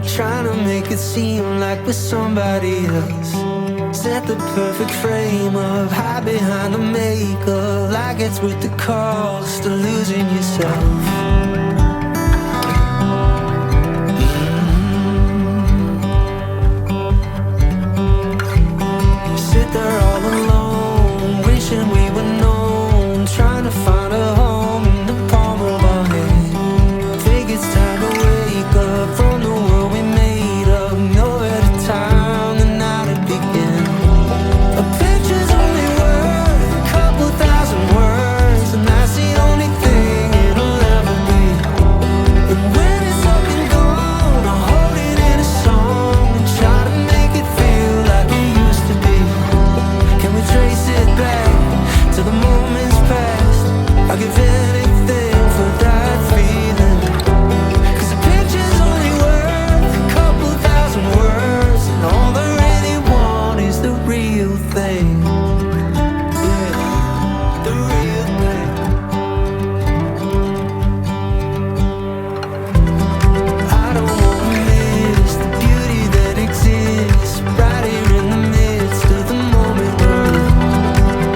trying to make it seem like we're somebody else. Set the perfect frame up, hide behind the makeup, like it's worth the cost of losing yourself. Sit there all alone, wishing we were known, trying to find a home in the palm of our hand. Think it's time to wake up from the world we made up. No better time than now to begin. A picture's only worth a couple thousand words, and that's the only thing it'll ever be. And when it's up and gone, I'll hold it in a song and try to make it feel like it used to be. Can we trace it back to the moments past? I'll give anything for that feeling. 'Cause a picture's only worth a couple thousand words, and all I really want is the real thing. Yeah, the real thing. I don't wanna miss the beauty that exists right here in the midst of the moment we're in.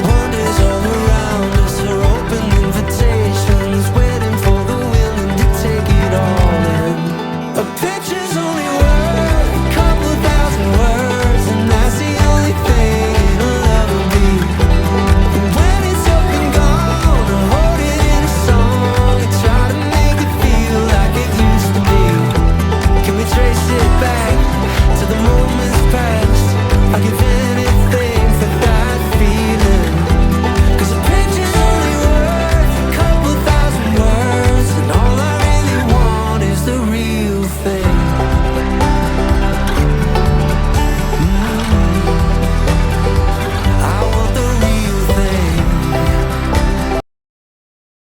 Wonders all around us are open invitations, waiting for the willing to take it all in. A picture's only worth a couple thousand words, and that's the only thing it'll ever be. And when it's up and gone, I'll hold it in a song and try to make it feel like it used to be. Can we trace it back to the moments past? I'll give